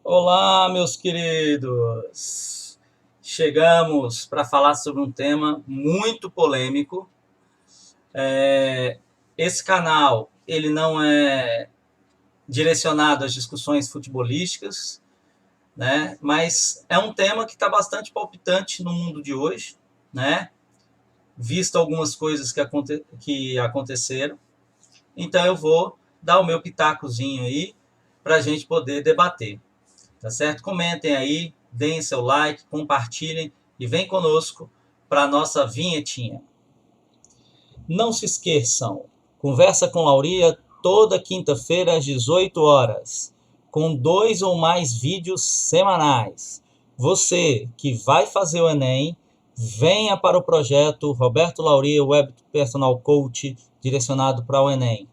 Olá, meus queridos! Chegamos para falar sobre um tema muito polêmico. Esse canal ele não é direcionado às discussões futebolísticas, né? Mas é um tema que está bastante palpitante no mundo de hoje, né? Visto algumas coisas que aconteceram. Então eu vou dar o meu pitacozinho aí para a gente poder debater. Tá certo? Comentem aí, deem seu like, compartilhem e vem conosco para a nossa vinhetinha. Não se esqueçam, conversa com Lauria toda quinta-feira às 18 horas, com 2 ou mais vídeos semanais. Você que vai fazer o Enem, venha para o projeto Roberto Lauria Web Personal Coach, direcionado para o Enem.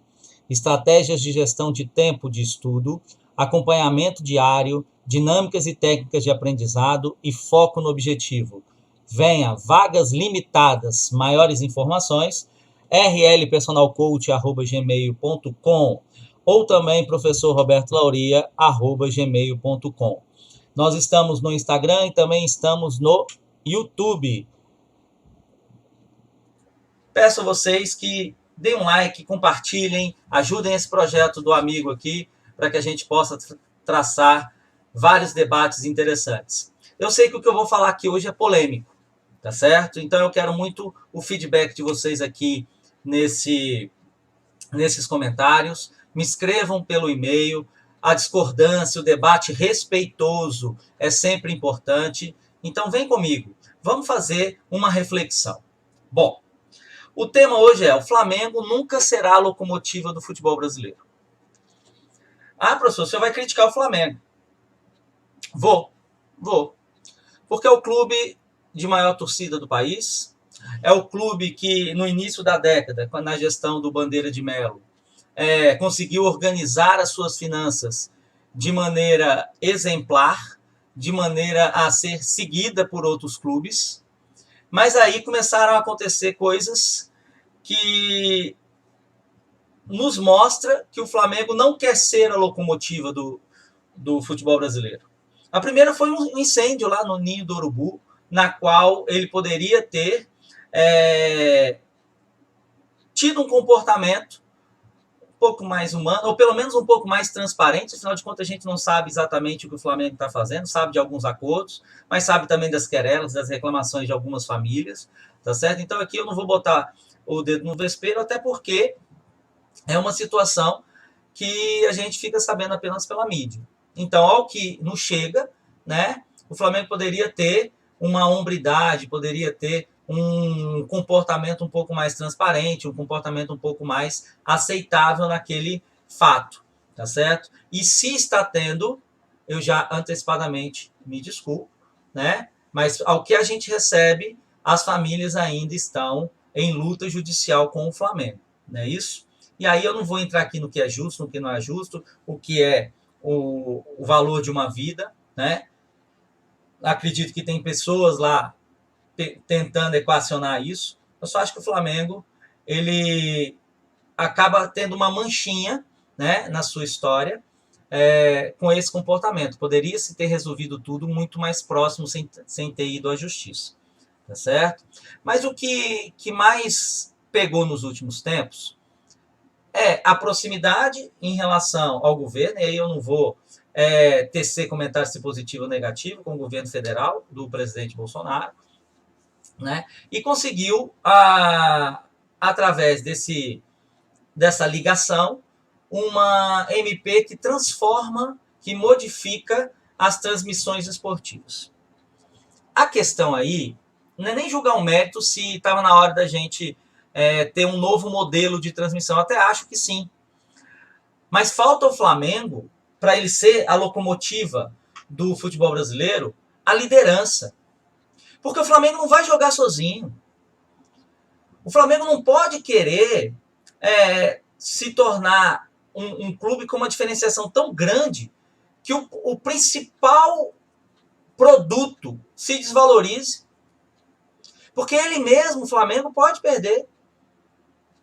Estratégias de gestão de tempo de estudo, acompanhamento diário, dinâmicas e técnicas de aprendizado e foco no objetivo. Venha, vagas limitadas, maiores informações, rlpersonalcoach@gmail.com ou também professorrobertolauria@gmail.com. Nós estamos no Instagram e também estamos no YouTube. Peço a vocês que deem um like, compartilhem, ajudem esse projeto do amigo aqui, para que a gente possa traçar vários debates interessantes. Eu sei que o que eu vou falar aqui hoje é polêmico, tá certo? Então eu quero muito o feedback de vocês aqui nesses comentários. Me escrevam pelo e-mail. A discordância, o debate respeitoso é sempre importante. Então vem comigo, vamos fazer uma reflexão. Bom, o tema hoje é: o Flamengo nunca será a locomotiva do futebol brasileiro. Ah, professor, você vai criticar o Flamengo? Vou. Porque é o clube de maior torcida do país, é o clube que no início da década, na gestão do Bandeira de Melo, conseguiu organizar as suas finanças de maneira exemplar, de maneira a ser seguida por outros clubes. Mas aí começaram a acontecer coisas que nos mostra que o Flamengo não quer ser a locomotiva do futebol brasileiro. A primeira foi um incêndio lá no Ninho do Urubu, na qual ele poderia ter tido um comportamento um pouco mais humano, ou pelo menos um pouco mais transparente. Afinal de contas, a gente não sabe exatamente o que o Flamengo está fazendo, sabe de alguns acordos, mas sabe também das querelas, das reclamações de algumas famílias, tá certo? Então aqui eu não vou botar o dedo no vespeiro, até porque é uma situação que a gente fica sabendo apenas pela mídia. Então, ao que nos chega, né, o Flamengo poderia ter uma hombridade, poderia ter um comportamento um pouco mais transparente, um comportamento um pouco mais aceitável naquele fato, tá certo? E se está tendo, eu já antecipadamente me desculpo, né? Mas ao que a gente recebe, as famílias ainda estão em luta judicial com o Flamengo, não é isso? E aí eu não vou entrar aqui no que é justo, no que não é justo, o que é o valor de uma vida, né? Acredito que tem pessoas lá tentando equacionar isso. Eu só acho que o Flamengo ele acaba tendo uma manchinha, né, na sua história com esse comportamento. Poderia se ter resolvido tudo muito mais próximo sem ter ido à justiça, tá certo? Mas o que mais pegou nos últimos tempos é a proximidade em relação ao governo, e aí eu não vou tecer comentário se positivo ou negativo com o governo federal do presidente Bolsonaro, né? E conseguiu, através dessa ligação, uma MP que transforma, que modifica as transmissões esportivas. A questão aí não é nem julgar um mérito se estava na hora da gente ter um novo modelo de transmissão. Até acho que sim. Mas falta ao Flamengo, para ele ser a locomotiva do futebol brasileiro, a liderança. Porque o Flamengo não vai jogar sozinho. O Flamengo não pode querer se tornar um clube com uma diferenciação tão grande que o principal produto se desvalorize. Porque ele mesmo, o Flamengo, pode perder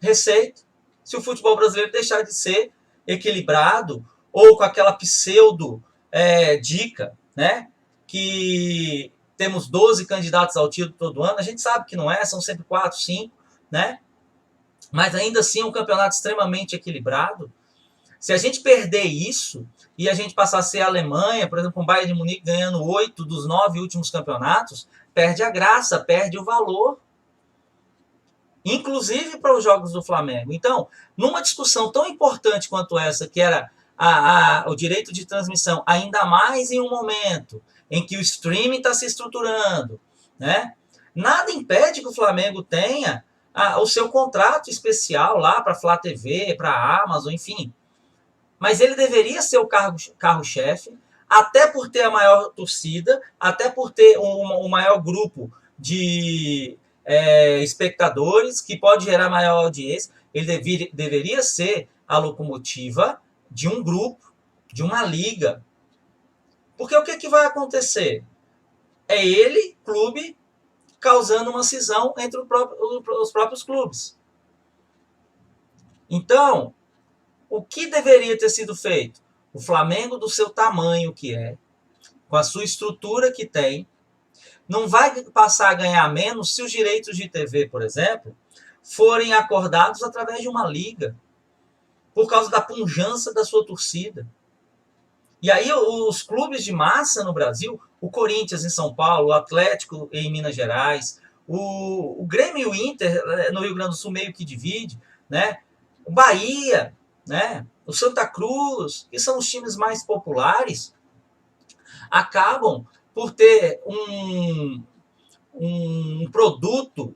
receita se o futebol brasileiro deixar de ser equilibrado ou com aquela pseudo dica, né? Que temos 12 candidatos ao título todo ano. A gente sabe que não é, são sempre 4, 5, né? Mas ainda assim é um campeonato extremamente equilibrado. Se a gente perder isso e a gente passar a ser a Alemanha, por exemplo, com o Bayern de Munique ganhando 8 dos 9 últimos campeonatos, perde a graça, perde o valor, inclusive para os jogos do Flamengo. Então, numa discussão tão importante quanto essa, que era o direito de transmissão, ainda mais em um momento em que o streaming está se estruturando, né? Nada impede que o Flamengo tenha o seu contrato especial lá para a Flá TV, para a Amazon, enfim. Mas ele deveria ser o carro-chefe, até por ter a maior torcida, até por ter o maior grupo de espectadores, que pode gerar maior audiência. Ele deveria ser a locomotiva de um grupo, de uma liga. Porque o que vai acontecer? É ele, clube, causando uma cisão entre os próprios clubes. Então, o que deveria ter sido feito? O Flamengo, do seu tamanho que é, com a sua estrutura que tem, não vai passar a ganhar menos se os direitos de TV, por exemplo, forem acordados através de uma liga, por causa da pujança da sua torcida. E aí os clubes de massa no Brasil, o Corinthians em São Paulo, o Atlético em Minas Gerais, o Grêmio e o Inter no Rio Grande do Sul meio que divide, né? O Bahia, né? O Santa Cruz, que são os times mais populares, acabam por ter um produto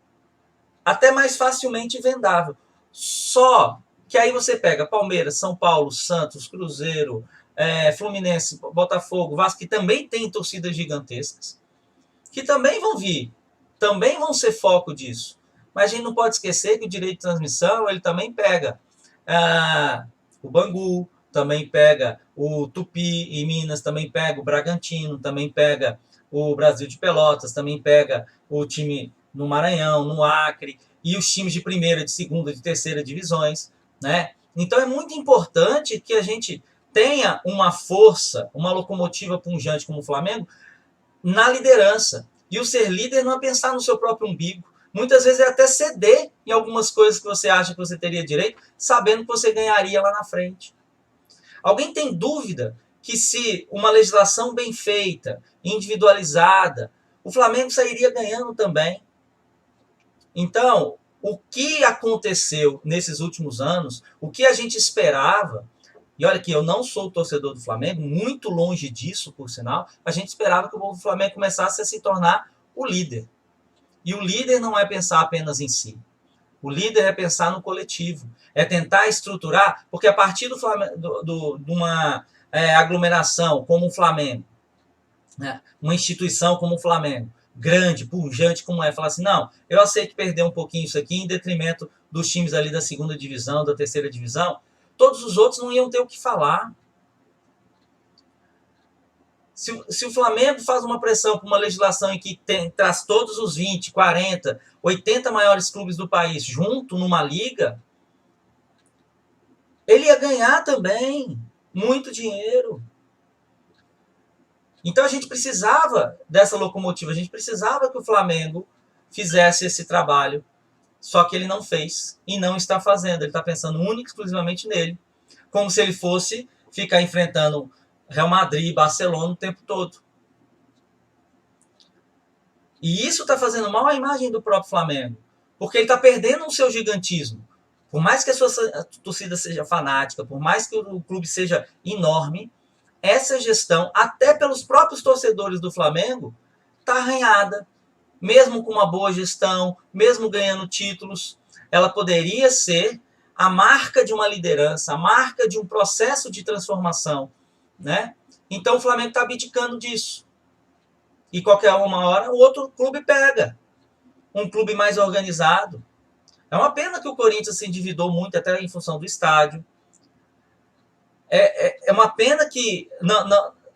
até mais facilmente vendável. Só que aí você pega Palmeiras, São Paulo, Santos, Cruzeiro, Fluminense, Botafogo, Vasco, que também tem torcidas gigantescas, que também vão vir, também vão ser foco disso. Mas a gente não pode esquecer que o direito de transmissão, ele também pega o Bangu, também pega o Tupi em Minas, também pega o Bragantino, também pega o Brasil de Pelotas, também pega o time no Maranhão, no Acre, e os times de primeira, de segunda, de terceira divisões, né? Então é muito importante que a gente tenha uma força, uma locomotiva pujante como o Flamengo na liderança. E o ser líder não é pensar no seu próprio umbigo. Muitas vezes é até ceder em algumas coisas que você acha que você teria direito, sabendo que você ganharia lá na frente. Alguém tem dúvida que se uma legislação bem feita, individualizada, o Flamengo sairia ganhando também? Então, o que aconteceu nesses últimos anos, o que a gente esperava, e olha que eu não sou torcedor do Flamengo, muito longe disso, por sinal, a gente esperava que o Flamengo começasse a se tornar o líder. E o líder não é pensar apenas em si. O líder é pensar no coletivo, é tentar estruturar, porque a partir de uma aglomeração como o Flamengo, né, uma instituição como o Flamengo, grande, pujante como falar assim, não, eu aceito perder um pouquinho isso aqui em detrimento dos times ali da segunda divisão, da terceira divisão, todos os outros não iam ter o que falar. Se o Flamengo faz uma pressão por uma legislação em que traz todos os 20, 40, 80 maiores clubes do país junto numa liga, ele ia ganhar também muito dinheiro. Então a gente precisava dessa locomotiva, a gente precisava que o Flamengo fizesse esse trabalho, só que ele não fez e não está fazendo. Ele está pensando única e exclusivamente nele, como se ele fosse ficar enfrentando Real Madrid e Barcelona o tempo todo. E isso está fazendo mal à imagem do próprio Flamengo, porque ele está perdendo o seu gigantismo. Por mais que a sua torcida seja fanática, por mais que o clube seja enorme, essa gestão, até pelos próprios torcedores do Flamengo, está arranhada. Mesmo com uma boa gestão, mesmo ganhando títulos, ela poderia ser a marca de uma liderança, a marca de um processo de transformação, né? Então o Flamengo está abdicando disso. E qualquer uma hora o outro clube pega. Um clube mais organizado. É uma pena que o Corinthians se endividou muito até em função do estádio. É uma pena que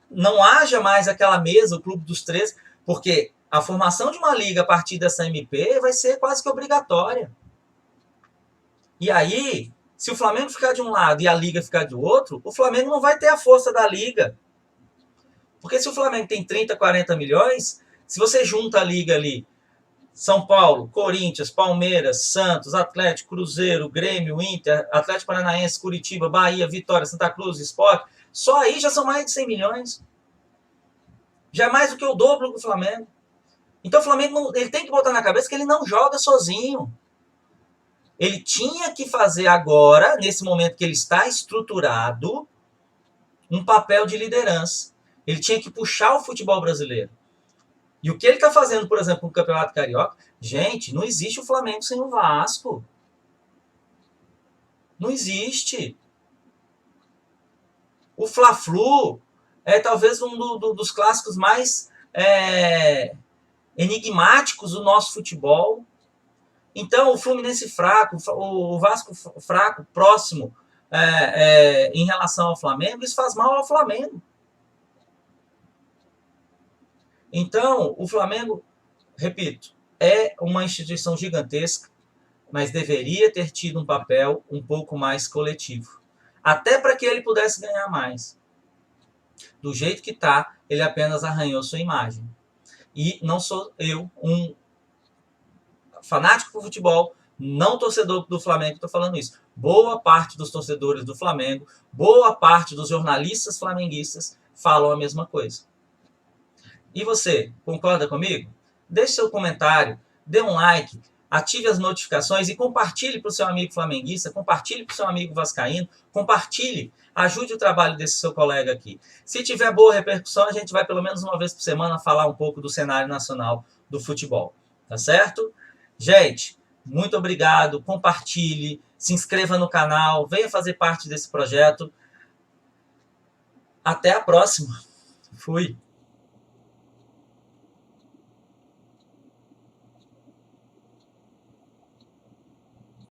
não haja mais aquela mesa, o Clube dos 13, porque a formação de uma liga a partir dessa MP vai ser quase que obrigatória. E aí, se o Flamengo ficar de um lado e a liga ficar do outro, o Flamengo não vai ter a força da liga. Porque se o Flamengo tem 30, 40 milhões, se você junta a liga ali, São Paulo, Corinthians, Palmeiras, Santos, Atlético, Cruzeiro, Grêmio, Inter, Atlético Paranaense, Curitiba, Bahia, Vitória, Santa Cruz, Sport, só aí já são mais de 100 milhões. Já é mais do que o dobro do Flamengo. Então o Flamengo ele tem que botar na cabeça que ele não joga sozinho. Ele tinha que fazer agora, nesse momento que ele está estruturado, um papel de liderança. Ele tinha que puxar o futebol brasileiro. E o que ele está fazendo, por exemplo, no Campeonato Carioca, gente, não existe o Flamengo sem o Vasco. Não existe. O Fla-Flu é talvez um dos clássicos mais enigmáticos do nosso futebol. Então, o Fluminense fraco, o Vasco fraco, próximo em relação ao Flamengo, isso faz mal ao Flamengo. Então, o Flamengo, repito, é uma instituição gigantesca, mas deveria ter tido um papel um pouco mais coletivo. Até para que ele pudesse ganhar mais. Do jeito que está, ele apenas arranhou sua imagem. E não sou eu um fanático por futebol, não torcedor do Flamengo, estou falando isso. Boa parte dos torcedores do Flamengo, boa parte dos jornalistas flamenguistas falam a mesma coisa. E você, concorda comigo? Deixe seu comentário, dê um like, ative as notificações e compartilhe para o seu amigo flamenguista, compartilhe para o seu amigo vascaíno, compartilhe, ajude o trabalho desse seu colega aqui. Se tiver boa repercussão, a gente vai pelo menos uma vez por semana falar um pouco do cenário nacional do futebol, tá certo? Gente, muito obrigado, compartilhe, se inscreva no canal, venha fazer parte desse projeto. Até a próxima. Fui.